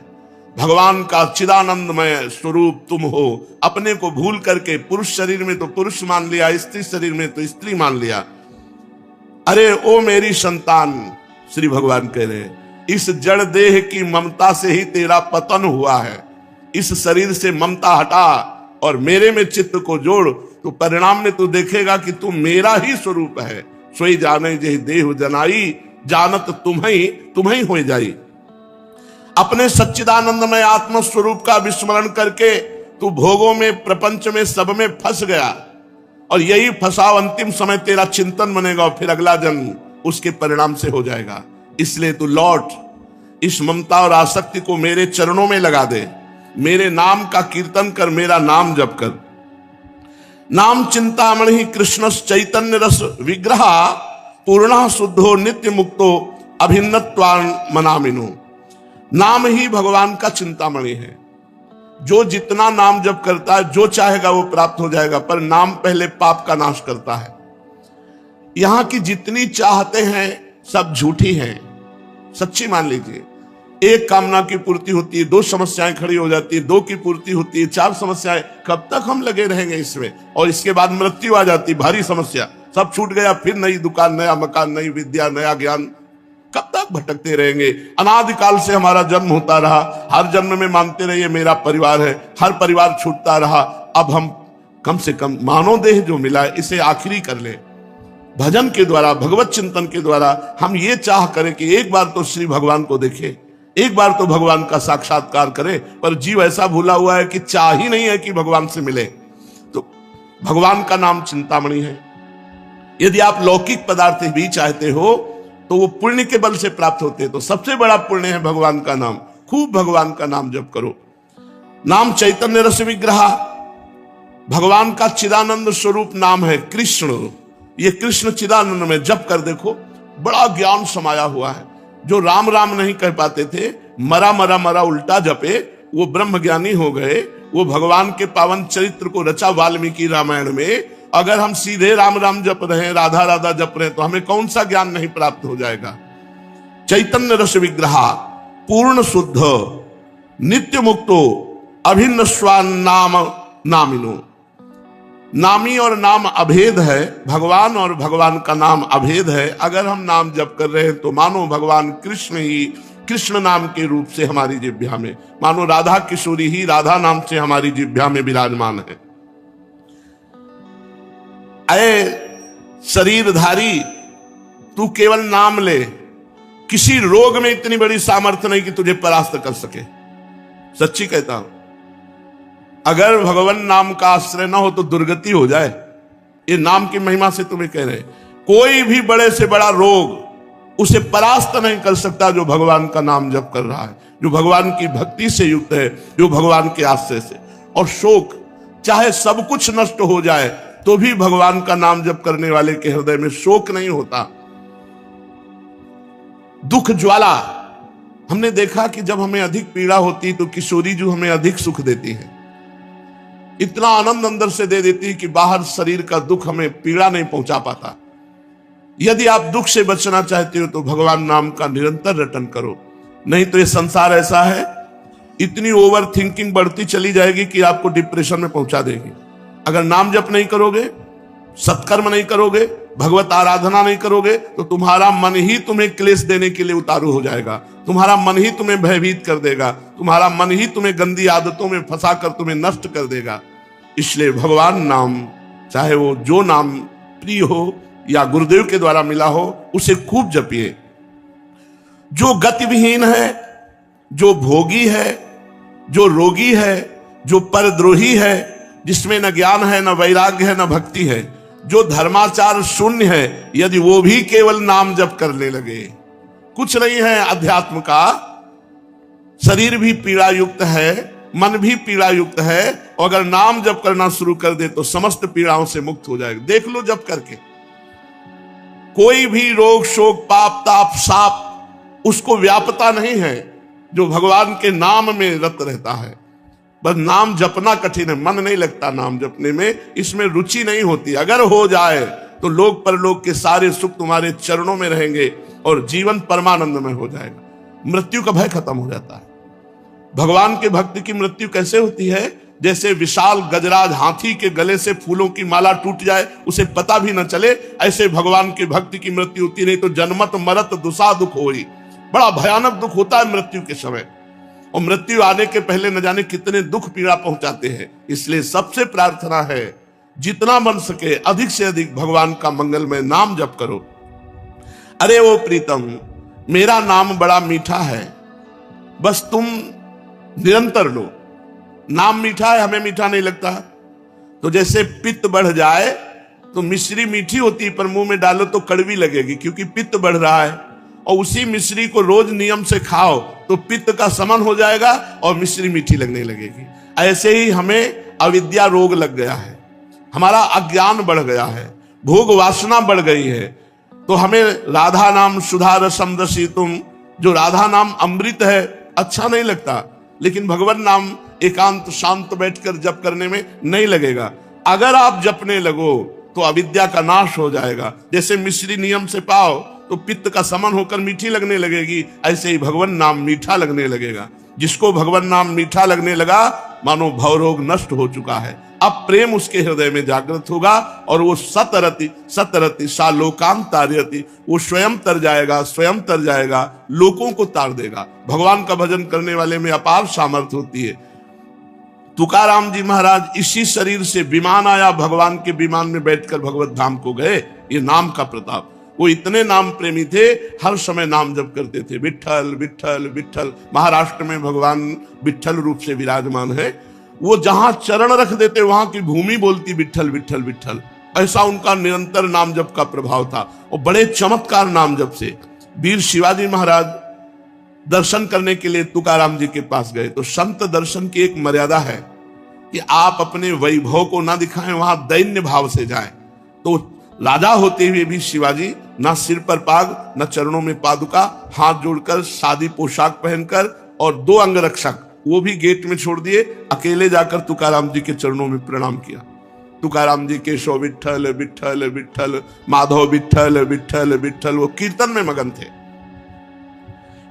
भगवान का चिदानंदमय स्वरूप तुम हो। अपने को भूल करके पुरुष शरीर में तो पुरुष मान लिया, स्त्री शरीर में तो स्त्री मान लिया। अरे ओ मेरी संतान, श्री भगवान कह रहे हैं, इस जड़ देह की ममता से ही तेरा पतन हुआ है। इस शरीर से ममता हटा और मेरे में चित्त को जोड़, तो परिणाम में तू देखेगा कि तू मेरा ही स्वरूप है। सोई जाने जही देह जनाई, जानत तुम्हें हो जाई। अपने सच्चिदानंदमय आत्म स्वरूप का विस्मरण करके तू भोगों में, प्रपंच में, सब में फंस गया, और यही फंसाव अंतिम समय तेरा चिंतन बनेगा, और फिर अगला जन्म उसके परिणाम से हो जाएगा। इसलिए तू लौट, इस ममता और आसक्ति को मेरे चरणों में लगा दे, मेरे नाम का कीर्तन कर, मेरा नाम जप कर। नाम चिंतामणि कृष्ण चैतन्य रस विग्रह, पूर्ण शुद्धो नित्य मुक्तो अभिन्नत्वान् मनामिनो। नाम ही भगवान का चिंतामणि है। जो जितना नाम जप करता है, जो चाहेगा वो प्राप्त हो जाएगा, पर नाम पहले पाप का नाश करता है। यहां की जितनी चाहते हैं सब झूठी हैं, सच्ची मान लीजिए। एक कामना की पूर्ति होती है, 2 समस्याएं खड़ी हो जाती है, 2 की पूर्ति होती है, 4 समस्याएं। कब तक हम लगे रहेंगे इसमें? और इसके बाद मृत्यु आ जाती, भारी समस्या, सब छूट गया, फिर नई दुकान, नया मकान, नई विद्या, नया ज्ञान। कब तक भटकते रहेंगे? अनादिकाल से हमारा जन्म होता रहा, हर जन्म में मानते रहिए मेरा परिवार है, हर परिवार छूटता रहा। अब हम कम से कम मानव देह जो मिला है इसे आखिरी कर ले। भजन के द्वारा, भगवत चिंतन के द्वारा हम ये चाह करें कि एक बार तो श्री भगवान को देखें, एक बार तो भगवान का साक्षात्कार करें। पर जीव ऐसा भूला हुआ है कि चाह ही नहीं है कि भगवान से मिले। तो भगवान का नाम चिंतामणि है। यदि आप लौकिक पदार्थ भी चाहते हो तो वो पुण्य के बल से प्राप्त होते हैं। तो सबसे बड़ा पुण्य है भगवान का नाम। खूब भगवान का नाम जप करो। नाम चैतन्य रस विग्रह, भगवान का चिदानंद स्वरूप नाम है कृष्ण। ये कृष्ण चिदानंद में जप कर देखो, बड़ा ज्ञान समाया हुआ है। जो राम राम नहीं कह पाते थे, मरा मरा मरा उल्टा जपे, वो ब्रह्म ज्ञानी हो गए। वो भगवान के पावन चरित्र को रचा वाल्मीकि रामायण में। अगर हम सीधे राम राम जप रहे हैं, राधा राधा जप रहे हैं, तो हमें कौन सा ज्ञान नहीं प्राप्त हो जाएगा? चैतन्य रस विग्रह, पूर्ण शुद्ध, नित्य मुक्तो अभिन्न स्वान नाम नामिनो। नामी और नाम अभेद है, भगवान और भगवान का नाम अभेद है। अगर हम नाम जप कर रहे हैं तो मानो भगवान कृष्ण ही कृष्ण नाम के रूप से हमारी जिह्वा में, मानो राधा किशोरी ही राधा नाम से हमारी जिह्वा में विराजमान है। अये शरीरधारी, तू केवल नाम ले, किसी रोग में इतनी बड़ी सामर्थ्य नहीं कि तुझे परास्त कर सके। सच्ची कहता हूं, अगर भगवान नाम का आश्रय ना हो तो दुर्गति हो जाए। ये नाम की महिमा से तुम्हें कह रहे, कोई भी बड़े से बड़ा रोग उसे परास्त नहीं कर सकता जो भगवान का नाम जप कर रहा है, जो भगवान की भक्ति से युक्त है, जो भगवान के आश्रय से। और शोक, चाहे सब कुछ नष्ट हो जाए तो भी भगवान का नाम जप करने वाले के हृदय में शोक नहीं होता। दुख ज्वाला, हमने देखा कि जब हमें अधिक पीड़ा होती तो किशोरी जो हमें अधिक सुख देती है, इतना आनंद अंदर से दे देती है कि बाहर शरीर का दुख हमें पीड़ा नहीं पहुंचा पाता। यदि आप दुख से बचना चाहते हो तो भगवान नाम का निरंतर रटन करो, नहीं तो ये संसार ऐसा है, इतनी ओवर थिंकिंग बढ़ती चली जाएगी कि आपको डिप्रेशन में पहुंचा देगी। अगर नाम जप नहीं करोगे, सत्कर्म नहीं करोगे, भगवत आराधना नहीं करोगे तो तुम्हारा मन ही तुम्हें क्लेश देने के लिए उतारू हो जाएगा, तुम्हारा मन ही तुम्हें भयभीत कर देगा, तुम्हारा मन ही तुम्हें गंदी आदतों में फंसाकर तुम्हें नष्ट कर देगा। इसलिए भगवान नाम, चाहे वो जो नाम प्रिय हो या गुरुदेव के द्वारा मिला हो, उसे खूब जपिए। जो गतिविहीन है, जो भोगी है, जो रोगी है, जो परद्रोही है, जिसमें न ज्ञान है, न वैराग्य है, न भक्ति है, जो धर्माचार शून्य है, यदि वो भी केवल नाम जप करने लगे, कुछ नहीं है अध्यात्म का, शरीर भी पीड़ा युक्त है, मन भी पीड़ा युक्त है, और अगर नाम जप करना शुरू कर दे तो समस्त पीड़ाओं से मुक्त हो जाएगा। देख लो जप करके, कोई भी रोग शोक पाप ताप साप उसको व्यापता नहीं है जो भगवान के नाम में रत रहता है। बस नाम जपना कठिन है, मन नहीं लगता नाम जपने में, इसमें रुचि नहीं होती। अगर हो जाए तो लोक परलोक के सारे सुख तुम्हारे चरणों में रहेंगे और जीवन परमानंद में हो जाएगा। मृत्यु का भय खत्म हो जाता है। भगवान के भक्त की मृत्यु कैसे होती है? जैसे विशाल गजराज हाथी के गले से फूलों की माला टूट जाए, उसे पता भी न चले, ऐसे भगवान के भक्त की मृत्यु होती। नहीं तो जन्मत मरत दुसा दुख होई, बड़ा भयानक दुख होता है मृत्यु के समय, और मृत्यु आने के पहले न जाने कितने दुख पीड़ा पहुंचाते हैं। इसलिए सबसे प्रार्थना है, जितना बन सके अधिक से अधिक भगवान का मंगलमय नाम जप करो। अरे वो प्रीतम, मेरा नाम बड़ा मीठा है, बस तुम निरंतर लो। नाम मीठा है, हमें मीठा नहीं लगता। तो जैसे पित्त बढ़ जाए तो मिश्री मीठी होती है, पर मुंह में डालो तो कड़वी लगेगी क्योंकि पित्त बढ़ रहा है, और उसी मिश्री को रोज नियम से खाओ तो पित्त का शमन हो जाएगा और मिश्री मीठी लगने लगेगी। ऐसे ही हमें अविद्या रोग लग गया है, हमारा अज्ञान बढ़ गया है, भोग वासना बढ़ गई है। तो हमें राधा नाम सुधा रसम दसी तुम, जो राधा नाम अमृत है, अच्छा नहीं लगता, लेकिन भगवान नाम एकांत शांत बैठकर जप करने में नहीं लगेगा। अगर आप जपने लगो तो अविद्या का नाश हो जाएगा। जैसे मिश्री नियम से पाओ तो पित्त का समन होकर मीठी लगने लगेगी, ऐसे ही भगवान नाम मीठा लगने लगेगा। जिसको भगवान नाम मीठा लगने लगा, मानो भवरोग नष्ट हो चुका है। अब प्रेम उसके हृदय में जागृत होगा और वो सतरति सतरति सा लोकांत तारयति, वो स्वयं तर जाएगा, स्वयं तर जाएगा, लोगों को तार देगा। भगवान का भजन करने वाले में अपार सामर्थ्य होती है। तुकाराम जी महाराज इसी शरीर से विमान आया, भगवान के विमान में बैठकर भगवत धाम को गए। ये नाम का प्रताप। वो इतने नाम प्रेमी थे, हर समय नाम जप करते थे, विठ्ठल विठ्ठल विठ्ठल। महाराष्ट्र में भगवान विठ्ठल रूप से विराजमान है। वो जहां चरण रख देते वहां की भूमि बोलती विठ्ठल विठ्ठल विठ्ठल। ऐसा उनका निरंतर नाम जप का प्रभाव था, और बड़े चमत्कार नाम जप से। वीर शिवाजी महाराज दर्शन करने के लिए तुकाराम जी के पास गए, तो संत दर्शन की एक मर्यादा है कि आप अपने वैभव को ना दिखाएं, वहां दैन्य भाव से जाएं। तो राजा होते हुए भी शिवाजी ना सिर पर पाग, न चरणों में पादुका, हाथ जोड़कर सादी पोशाक पहनकर, और 2 अंगरक्षक वो भी गेट में छोड़ दिए, अकेले जाकर तुकाराम जी के चरणों में प्रणाम किया। तुकाराम जी केशव विठ्ठल विठ्ठल विठ्ठल, माधव विठ्ठल विठ्ठल विठ्ठल, वो कीर्तन में मगन थे।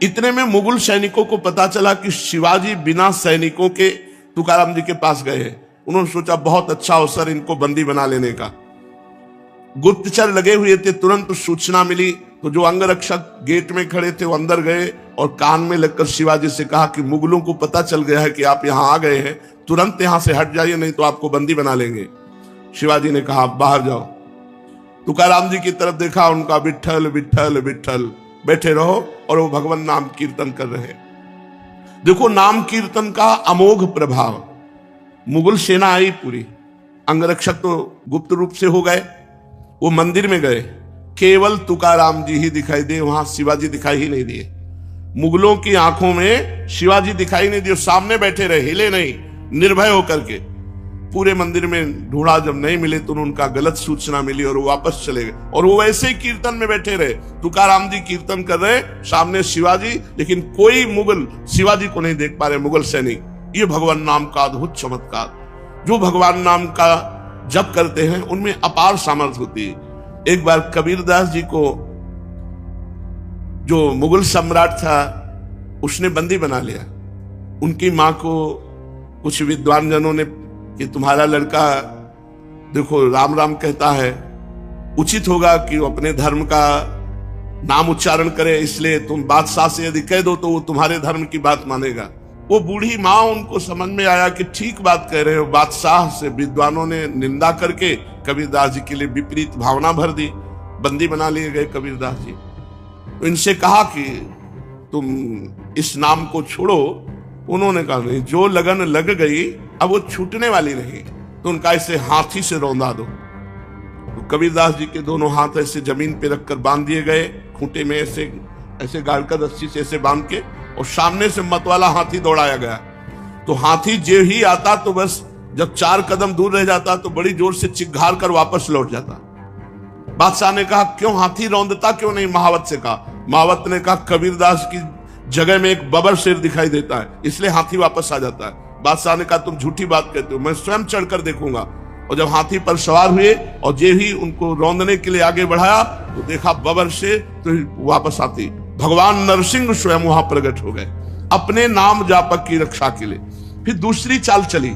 इतने में मुगल सैनिकों को पता चला कि शिवाजी बिना सैनिकों के तुकाराम जी के पास गए हैं। उन्होंने सोचा बहुत अच्छा अवसर इनको बंदी बना लेने का। गुप्तचर लगे हुए थे, तुरंत सूचना मिली तो जो अंगरक्षक गेट में खड़े थे वो अंदर गए और कान में लगकर शिवाजी से कहा कि मुगलों को पता चल गया है कि आप यहाँ आ गए हैं, तुरंत यहाँ से हट जाइए, नहीं तो आपको बंदी बना लेंगे। शिवाजी ने कहा बाहर जाओ। तुकाराम जी की तरफ देखा, उनका विठ्ठल विठ्ठल विठ्ठल, बैठे रहो और वो भगवान नाम कीर्तन कर रहे हैं। देखो नाम कीर्तन का अमोघ प्रभाव। मुगल सेना आई पूरी, अंगरक्षक तो गुप्त रूप से हो गए, वो मंदिर में गए, केवल तुकाराम जी ही दिखाई दिए, वहां शिवाजी दिखाई ही नहीं दिए। मुगलों की आंखों में शिवाजी दिखाई नहीं दिए, सामने बैठे रहे, हिले नहीं, निर्भय होकर के। पूरे मंदिर में ढूंढा, जब नहीं मिले तो उनका गलत सूचना मिली और वो वापस चले गए। और वो वैसे ही कीर्तन में बैठे रहे, तुकाराम जी कीर्तन कर रहे, सामने शिवाजी, लेकिन कोई मुगल शिवाजी को नहीं देख पा रहे, मुगल सैनिक। ये भगवान नाम का अद्भुत चमत्कार। जो भगवान नाम का जप करते हैं उनमें अपार सामर्थ्य होती है। एक बार कबीरदास जी को जो मुगल सम्राट था उसने बंदी बना लिया। उनकी मां को कुछ विद्वान जनों ने कि तुम्हारा लड़का देखो राम राम कहता है, उचित होगा कि वो अपने धर्म का नाम उच्चारण करे, इसलिए तुम बादशाह से यदि कह दो तो वो तुम्हारे धर्म की बात मानेगा। वो बूढ़ी माँ, उनको समझ में आया कि ठीक बात कह रहे हो। बादशाह से विद्वानों ने निंदा करके कबीरदास जी के लिए विपरीत भावना भर दी, बंदी बना लिए गए कबीरदास जी। तो इनसे कहा कि तुम इस नाम को छोड़ो। उन्होंने कहा नहीं, जो लगन लग गई अब वो छूटने वाली नहीं, तो उनका ऐसे हाथी से रौंदा दो। तो कबीरदास जी के दोनों हाथ ऐसे जमीन पे रखकर बांध दिए गए, खूंटे में ऐसे ऐसे गाड़कर रस्सी से ऐसे बांध के, और सामने से मतवाला हाथी दौड़ाया गया। तो हाथी जे ही आता तो बस जब 4 कदम दूर रह जाता तो बड़ी जोर से चिघार कर वापस लौट जाता। बादशाह ने कहा क्यों हाथी रौंदता क्यों नहीं? महावत से कहा। महावत ने कहा कबीरदास की जगह में एक बबर शेर दिखाई देता है, इसलिए हाथी वापस आ जाता है। बादशाह ने कहा तुम झूठी बात कहते हो, मैं स्वयं चढ़कर देखूंगा। और जब हाथी पर सवार हुए और जे ही उनको रौंदने के लिए आगे बढ़ाया तो देखा बबर शेर, तो वापस आती भगवान नरसिंह स्वयं वहां प्रकट हो गए अपने नाम जापक की रक्षा के लिए। फिर दूसरी चाल चली,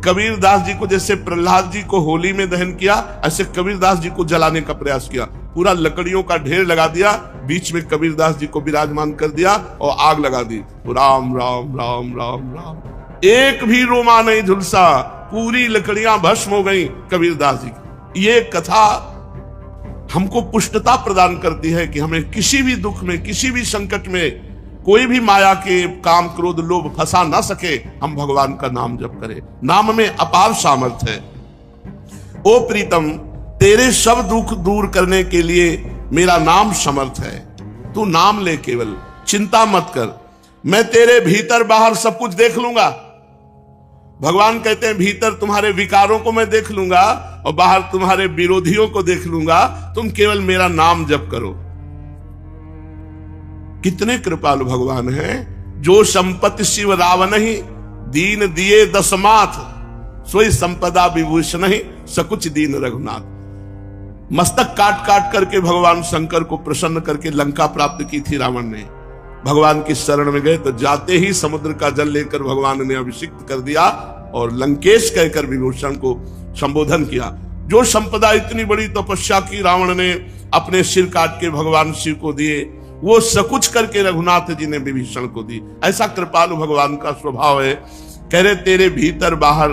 कबीरदास जी को जैसे प्रहलाद जी को होली में दहन किया, ऐसे कबीरदास जी को जलाने का प्रयास किया। पूरा लकड़ियों का ढेर लगा दिया, बीच में कबीरदास जी को विराजमान कर दिया और आग लगा दी। राम राम राम राम राम, एक भी रोमा नहीं झुलसा, पूरी लकड़ियां भस्म हो गई कबीरदास जी की। ये कथा हमको पुष्टता प्रदान करती है कि हमें किसी भी दुख में, किसी भी संकट में, कोई भी माया के काम क्रोध लोभ फंसा ना सके, हम भगवान का नाम जप करें। नाम में अपार सामर्थ्य है। ओ प्रीतम, तेरे सब दुख दूर करने के लिए मेरा नाम समर्थ है। तू नाम ले, केवल चिंता मत कर, मैं तेरे भीतर बाहर सब कुछ देख लूंगा। भगवान कहते हैं भीतर तुम्हारे विकारों को मैं देख लूंगा और बाहर तुम्हारे विरोधियों को देख लूंगा, तुम केवल मेरा नाम जप करो। कितने कृपालु भगवान हैं। जो संपत्ति शिव रावण ही, दीन दिए दशमाथ, सोई संपदा विभूषण ही, सकुच दीन रघुनाथ। मस्तक काट काट करके भगवान शंकर को प्रसन्न करके लंका प्राप्त की थी रावण ने। भगवान की शरण में गए तो जाते ही समुद्र का जल लेकर भगवान ने अभिषिक्त कर दिया और लंकेश कहकर विभूषण को संबोधन किया। जो संपदा इतनी बड़ी तपस्या की रावण ने अपने सिर काट के भगवान शिव को दिए, वो सकुच करके रघुनाथ जी ने विभीषण को दी। ऐसा कृपालु भगवान का स्वभाव है। कह रहे तेरे भीतर बाहर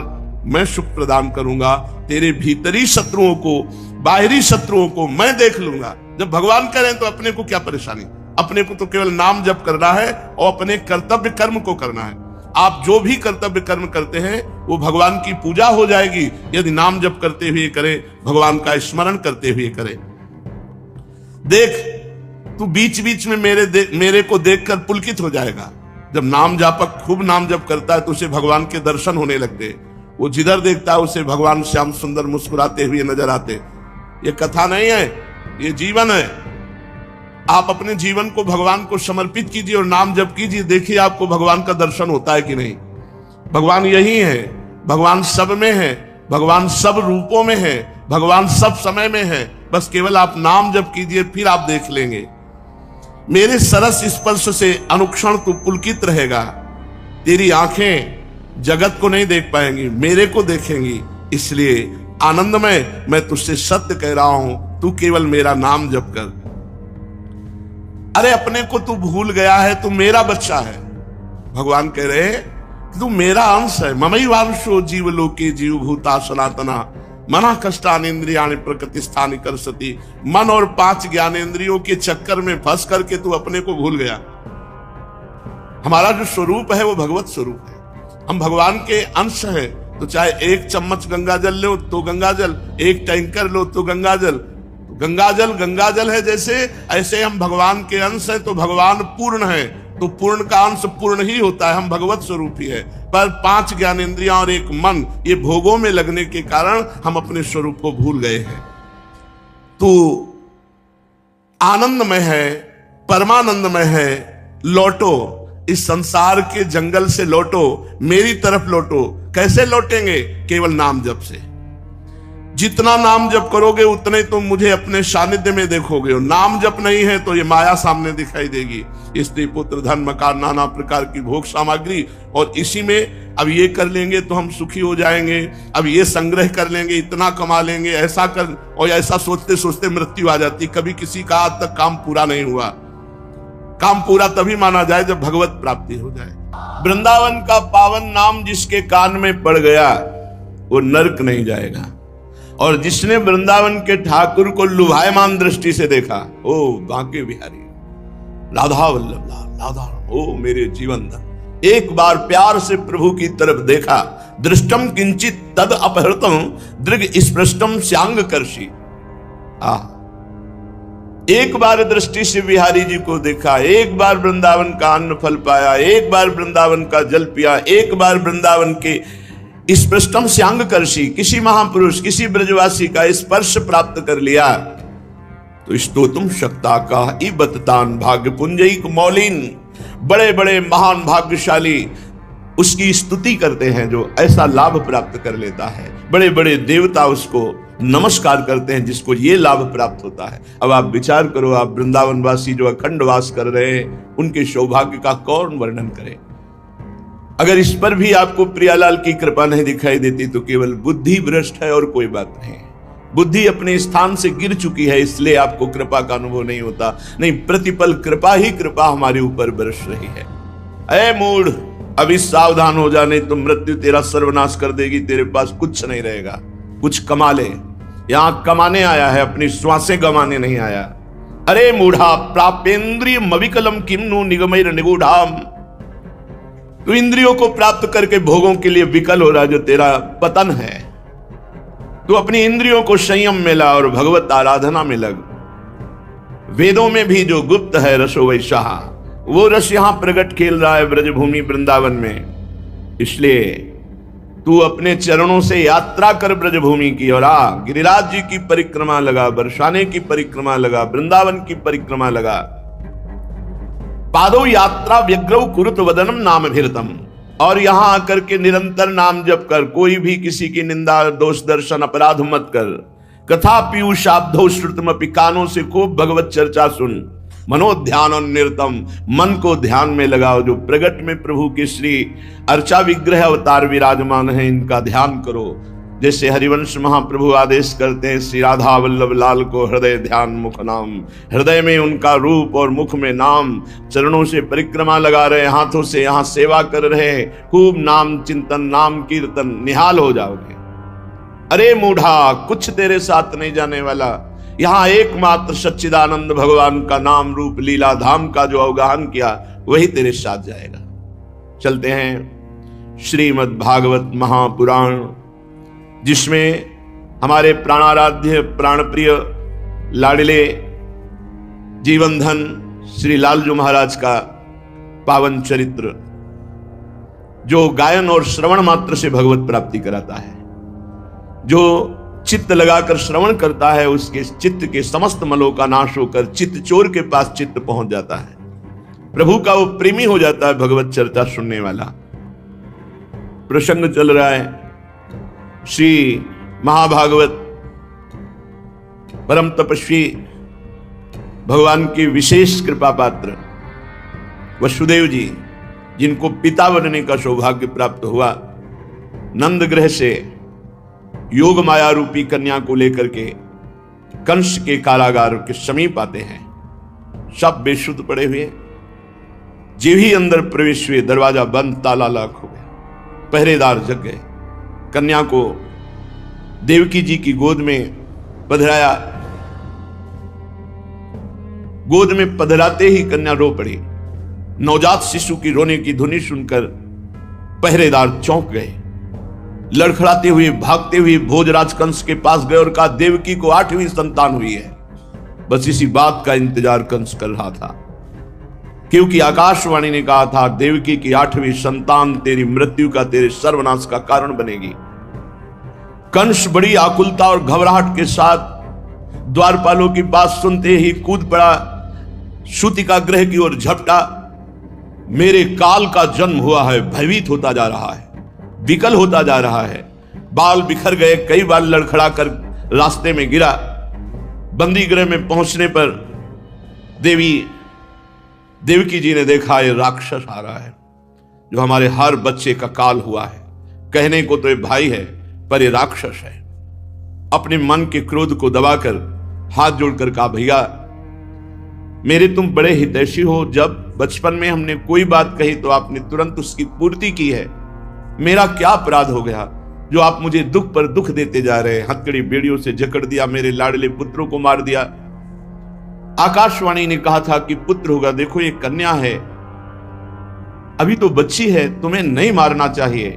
मैं सुख प्रदान करूंगा, तेरे भीतरी शत्रुओं को, बाहरी शत्रुओं को मैं देख लूंगा। जब भगवान कह रहे हैं तो अपने को क्या परेशानी? अपने को तो केवल नाम जप करना है और अपने कर्तव्य कर्म को करना है। आप जो भी कर्तव्य कर्म करते हैं वो भगवान की पूजा हो जाएगी यदि नाम जप करते हुए करें, भगवान का स्मरण करते हुए करें। देख, तू बीच बीच में मेरे को देखकर पुलकित हो जाएगा। जब नाम जापक खूब नाम जप करता है तो उसे भगवान के दर्शन होने लगते। वो जिधर देखता है उसे भगवान श्याम सुंदर मुस्कुराते हुए नजर आते। ये कथा नहीं है, ये जीवन है। आप अपने जीवन को भगवान को समर्पित कीजिए और नाम जप कीजिए, देखिए आपको भगवान का दर्शन होता है कि नहीं। भगवान यही है, भगवान सब में है, भगवान सब रूपों में है, भगवान सब समय में है। बस केवल आप नाम जप कीजिए, फिर आप देख लेंगे। मेरे सरस स्पर्श से अनुक्षण तू पुलकित रहेगा। तेरी आंखें जगत को नहीं देख पाएंगी, मेरे को देखेंगी। इसलिए आनंदमय मैं तुझसे सत्य कह रहा हूं, तू केवल मेरा नाम जप कर। अरे अपने को तू भूल गया है, तू मेरा बच्चा है। भगवान कह रहे तू मेरा अंश है। ममई वांशो जीव लोके जीव भूता सनातना, मना कष्टानेन्द्रियाणि प्रकृतिस्थानि कर्षति। मन और 5 ज्ञानेंद्रियों के चक्कर में फंस करके तू अपने को भूल गया। हमारा जो स्वरूप है वो भगवत स्वरूप है, हम भगवान के अंश हैं। तो चाहे 1 चम्मच गंगा जल लो तो गंगा जल, 1 टैंकर लो तो गंगा जल। गंगा जल है जैसे, ऐसे हम भगवान के अंश है। तो भगवान पूर्ण है, तो पूर्ण का अंश पूर्ण ही होता है, हम भगवत स्वरूप ही है। पर 5 ज्ञानेंद्रियां और 1 मन, ये भोगों में लगने के कारण हम अपने स्वरूप को भूल गए हैं। तो आनंदमय है, परमानंदमय है, लौटो, इस संसार के जंगल से लौटो, मेरी तरफ लौटो। कैसे लौटेंगे? केवल नाम जप से। जितना नाम जप करोगे उतने तुम मुझे अपने सानिध्य में देखोगे। और नाम जप नहीं है तो ये माया सामने दिखाई देगी, स्त्री पुत्र धन मकान नाना प्रकार की भोग सामग्री। और इसी में अब ये कर लेंगे तो हम सुखी हो जाएंगे, अब ये संग्रह कर लेंगे, इतना कमा लेंगे, ऐसा कर, और ऐसा सोचते सोचते मृत्यु आ जाती। कभी किसी का आज तक काम पूरा नहीं हुआ। काम पूरा तभी माना जाए जब भगवत प्राप्ति हो जाए। वृंदावन का पावन नाम जिसके कान में पड़ गया वो नरक नहीं जाएगा। और जिसने वृंदावन के ठाकुर को लुभायमान दृष्टि से देखा, ओ बांके बिहारी, राधा वल्लभ लाल, राधा, ओ मेरे जीवन धन, एक बार प्यार से प्रभु की तरफ देखा, दृष्टम किंचित तद अपहृतम दृग स्पृष्टम श्यांग कर्षि। एक बार दृष्टि से बिहारी जी को देखा, एक बार वृंदावन का अन्न फल पाया, एक बार वृंदावन का जल पिया, एक बार वृंदावन के स्पृष्टम श्यांग कर्षि, किसी महापुरुष, किसी ब्रजवासी का स्पर्श प्राप्त कर लिया तो स्तोतुम शक्ता का इबततान भाग्य पुंजयिक मौलिन। बड़े बड़े महान भाग्यशाली उसकी स्तुति करते हैं जो ऐसा लाभ प्राप्त कर लेता है। बड़े बड़े देवता उसको नमस्कार करते हैं जिसको ये लाभ प्राप्त होता है। अब आप विचार करो, आप वृंदावन वासी जो अखंड वास कर रहे हैं, उनके सौभाग्य का कौन वर्णन करे। अगर इस पर भी आपको प्रियालाल की कृपा नहीं दिखाई देती तो केवल बुद्धि भ्रष्ट है और कोई बात नहीं। बुद्धि अपने स्थान से गिर चुकी है, इसलिए आपको कृपा का अनुभव नहीं होता। नहीं, प्रतिपल कृपा ही कृपा हमारे ऊपर बरस रही है। ऐ मूढ़, अभी सावधान हो जा, नहीं तो मृत्यु तेरा सर्वनाश कर देगी। तेरे पास कुछ नहीं रहेगा। कुछ कमा ले, यहां कमाने आया है, अपनी श्वासें गंवाने नहीं आया। अरे मूढ़ा, प्रापेंद्रिय मविकलम किम्नु निगमैर निगूढ़ाम। तू इंद्रियों को प्राप्त करके भोगों के लिए विकल हो रहा, जो तेरा पतन है। तू अपनी इंद्रियों को संयम में ला और भगवत आराधना में लग। वेदों में भी जो गुप्त है रसो वैसा, वो रस यहां प्रकट खेल रहा है ब्रजभूमि वृंदावन में। इसलिए तू अपने चरणों से यात्रा कर ब्रजभूमि की, और गिरिराज जी की परिक्रमा लगा, बरसाने की परिक्रमा लगा, वृंदावन की परिक्रमा लगा। पादो यात्रा व्यग्रव कुरुत वदनम नाम भीरतम। और यहां आकर के निरंतर नाम जप कर, कोई भी किसी की निंदा दोष दर्शन अपराध मत कर। कथा पीयूष शाब्दो श्रुतमपि, कानों से खूब भगवत चर्चा सुन। मनोध्यान और निरतम, मन को ध्यान में लगाओ। जो प्रगट में प्रभु के श्री अर्चा विग्रह अवतार विराजमान है, इनका ध्यान करो। जैसे हरिवंश महाप्रभु आदेश करते हैं, श्री राधा वल्लभ लाल को हृदय ध्यान मुख नाम। हृदय में उनका रूप और मुख में नाम। चरणों से परिक्रमा लगा रहे, हाथों से यहाँ सेवा कर रहे, खूब नाम चिंतन, नाम कीर्तन, निहाल हो जाओगे। अरे मूढ़ा, कुछ तेरे साथ नहीं जाने वाला। यहां एकमात्र सच्चिदानंद भगवान का नाम रूप लीला धाम का जो अवगाहन किया, वही तेरे साथ जाएगा। चलते हैं श्रीमद् भागवत महापुराण, जिसमें हमारे प्राणाराध्य प्राणप्रिय लाडले जीवन धन श्री लालजू महाराज का पावन चरित्र, जो गायन और श्रवण मात्र से भगवत प्राप्ति कराता है। जो चित्त लगाकर श्रवण करता है, उसके चित्त के समस्त मलों का नाश होकर चित्त चोर के पास चित्त पहुंच जाता है। प्रभु का वो प्रेमी हो जाता है भगवत चर्चा सुनने वाला। प्रसंग चल रहा है श्री महाभागवत परम तपस्वी भगवान के विशेष कृपा पात्र वसुदेव जी, जिनको पिता बनने का सौभाग्य प्राप्त हुआ, नंद ग्रह से योग माया रूपी कन्या को लेकर के कंस के कारागार के समीप आते हैं। सब बेसुध पड़े हुए, जीव ही अंदर प्रवेश हुए, दरवाजा बंद, ताला लॉक हो गया, पहरेदार जग गए। कन्या को देवकी जी की गोद में पधराया। गोद में पधराते ही कन्या रो पड़ी। नवजात शिशु की रोने की ध्वनि सुनकर पहरेदार चौंक गए। लड़खड़ाते हुए भागते हुए भोजराज कंस के पास गए और कहा, देवकी को 8वीं संतान हुई है। बस इसी बात का इंतजार कंस कर रहा था, क्योंकि आकाशवाणी ने कहा था, देवकी की 8वीं संतान तेरी मृत्यु का, तेरे सर्वनाश का कारण बनेगी। कंस बड़ी आकुलता और घबराहट के साथ द्वारपालों की बात सुनते ही कूद पड़ा, सूतिका गृह की ओर झपटा। मेरे काल का जन्म हुआ है, भयभीत होता जा रहा है, विकल होता जा रहा है। बाल बिखर गए, कई बार लड़खड़ा कर रास्ते में गिरा। बंदी गृह में पहुंचने पर देवकी जी ने देखा, ये राक्षस आ रहा है जो हमारे हर बच्चे का काल हुआ है। कहने को तो ये भाई है, पर ये राक्षस है। अपने मन के क्रोध को दबाकर हाथ जोड़कर कहा, भैया मेरे तुम बड़े हितैषी हो। जब बचपन में हमने कोई बात कही तो आपने तुरंत उसकी पूर्ति की है। मेरा क्या अपराध हो गया जो आप मुझे दुख पर दुख देते जा रहे हैं? हथकड़ी बेड़ियों से जकड़ दिया, मेरे लाडले पुत्रों को मार दिया। आकाशवाणी ने कहा था कि पुत्र होगा, देखो ये कन्या है, अभी तो बच्ची है, तुम्हें नहीं मारना चाहिए।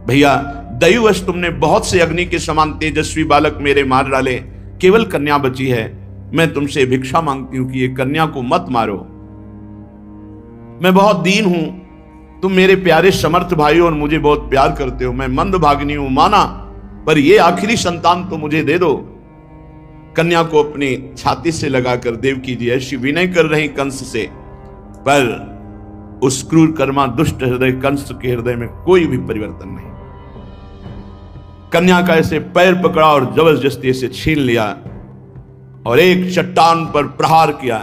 भैया दैववश तुमने बहुत से अग्नि के समान तेजस्वी बालक मेरे मार डाले, केवल कन्या बची है। मैं तुमसे भिक्षा मांगती हूं कि ये कन्या को मत मारो। मैं बहुत दीन हूं, तुम मेरे प्यारे समर्थ भाई हो और मुझे बहुत प्यार करते हो। मैं मंदभागिनी हूं माना, पर ये आखिरी संतान तो मुझे दे दो। कन्या को अपनी छाती से लगाकर देवकी जी ऐसी विनय कर रही कंस से, पर उस क्रूर कर्मा दुष्ट हृदय कंस के हृदय में कोई भी परिवर्तन नहीं। कन्या का ऐसे पैर पकड़ा और जबरदस्ती से छीन लिया और एक चट्टान पर प्रहार किया।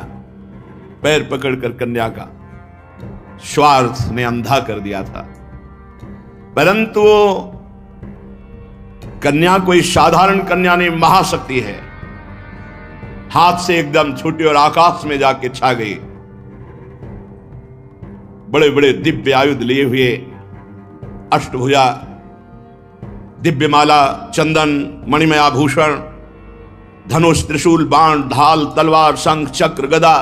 पैर पकड़कर कन्या का स्वार्थ ने अंधा कर दिया था, परंतु कन्या कोई साधारण कन्या नहीं, महाशक्ति है। हाथ से एकदम छूटी और आकाश में जाके छा गई। बड़े बड़े दिव्य आयुध लिए हुए, अष्टभुजा, दिव्यमाला, चंदन, मणिमय आभूषण, धनुष, त्रिशूल, बाण, ढाल, तलवार, शंख, चक्र, गदा,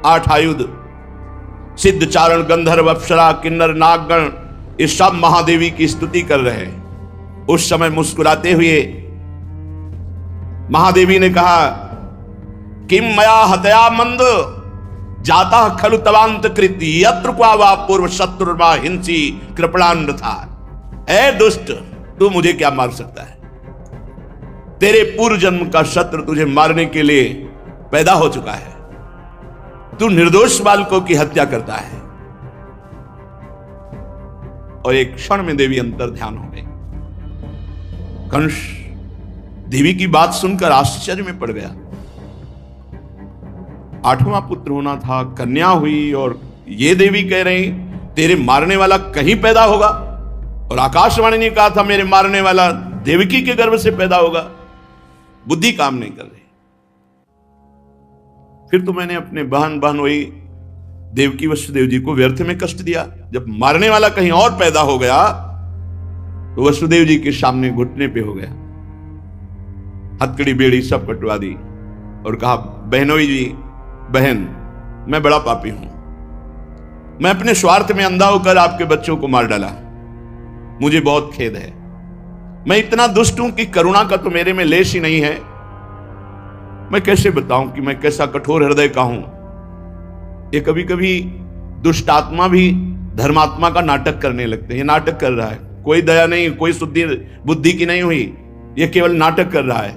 8 आयुध, सिद्ध, चारण, गंधर्व, अप्सरा, किन्नर, नागगण, ये सब महादेवी की स्तुति कर रहे हैं। उस समय मुस्कुराते हुए महादेवी ने कहा, किम मया हतया मंद जाता खलु तवांत कृति यत्र क्वा वा पूर्व शत्रुर्मा हिंसी कृपणान था। ऐ दुष्ट, तू मुझे क्या मार सकता है? तेरे पूर्व जन्म का शत्रु तुझे मारने के लिए पैदा हो चुका है। तू निर्दोष बालकों की हत्या करता है। और एक क्षण में देवी अंतर ध्यान हो गई। कंस देवी की बात सुनकर आश्चर्य में पड़ गया। 8वां पुत्र होना था, कन्या हुई, और ये देवी कह रही तेरे मारने वाला कहीं पैदा होगा। और आकाशवाणी ने कहा था मेरे मारने वाला देवकी के गर्भ से पैदा होगा। बुद्धि काम नहीं कर रही। फिर तो मैंने अपने बहन वही देवकी वसुदेव जी को व्यर्थ में कष्ट दिया। जब मारने वाला कहीं और पैदा हो गया तो वसुदेव जी के सामने घुटने पे हो गया, हथकड़ी बेड़ी सब कटवा दी और कहा, बहनोई जी, बहन मैं बड़ा पापी हूं। मैं अपने स्वार्थ में अंधा होकर आपके बच्चों को मार डाला, मुझे बहुत खेद है। मैं इतना दुष्ट हूं कि करुणा का तो मेरे में लेश ही नहीं है। मैं कैसे बताऊं कि मैं कैसा कठोर हृदय का हूं। ये कभी कभी दुष्ट आत्मा भी धर्मात्मा का नाटक करने लगते हैं। ये नाटक कर रहा है, कोई दया नहीं, कोई शुद्धि बुद्धि की नहीं हुई, ये केवल नाटक कर रहा है।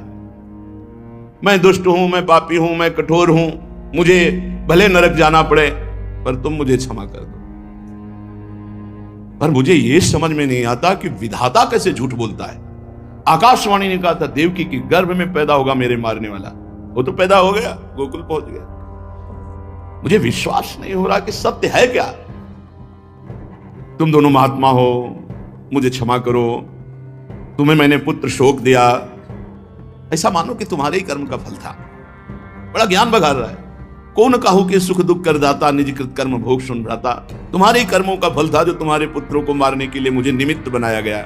मैं दुष्ट हूं, मैं पापी हूं, मैं कठोर हूं, मुझे भले नरक जाना पड़े, पर तुम मुझे क्षमा कर दो। पर मुझे यह समझ में नहीं आता कि विधाता कैसे झूठ बोलता है। आकाशवाणी ने कहा था देवकी की गर्भ में पैदा होगा मेरे मारने वाला, वो तो पैदा हो गया, गोकुल पहुंच गया। मुझे विश्वास नहीं हो रहा कि सत्य है क्या। तुम दोनों महात्मा हो, मुझे क्षमा करो, तुम्हें मैंने पुत्र शोक दिया, ऐसा मानो कि तुम्हारे ही कर्म का फल था। बड़ा ज्ञान बघार रहा है। कौन कहू कि सुख दुख कर दाता, निज कृत कर्म भोग सुन भ्राता। तुम्हारे ही कर्मों का फल था जो तुम्हारे पुत्रों को मारने के लिए मुझे निमित्त बनाया गया।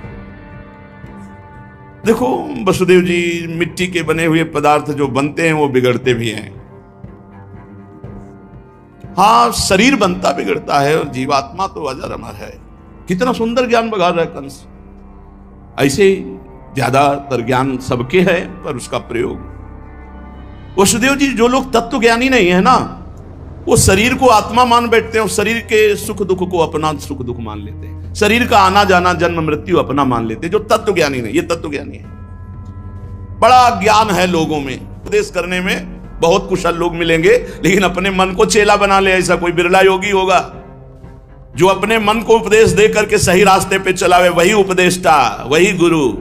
देखो वसुदेव जी, मिट्टी के बने हुए पदार्थ जो बनते हैं वो बिगड़ते भी हैं। हाँ, शरीर बनता बिगड़ता है और जीवात्मा तो अजर अमर है। कितना सुंदर ज्ञान बघा रहा है कंस। ऐसे ज्यादातर ज्ञान सबके है, पर उसका प्रयोग वसुदेव जी, जो लोग तत्व ज्ञानी नहीं है ना, वो शरीर को आत्मा मान बैठते हैं और शरीर के सुख दुख को अपना सुख दुख मान लेते हैं। शरीर का आना जाना जन्म मृत्यु अपना मान लेते हैं। जो तत्व ज्ञानी नहीं, ये तत्व ज्ञानी है। बड़ा ज्ञान है लोगों में, उपदेश करने में बहुत कुशल लोग मिलेंगे, लेकिन अपने मन को चेला बना ले ऐसा कोई बिरला योगी होगा। जो अपने मन को उपदेश दे करके सही रास्ते पे चलावे, वही उपदेष्टा, वही गुरु।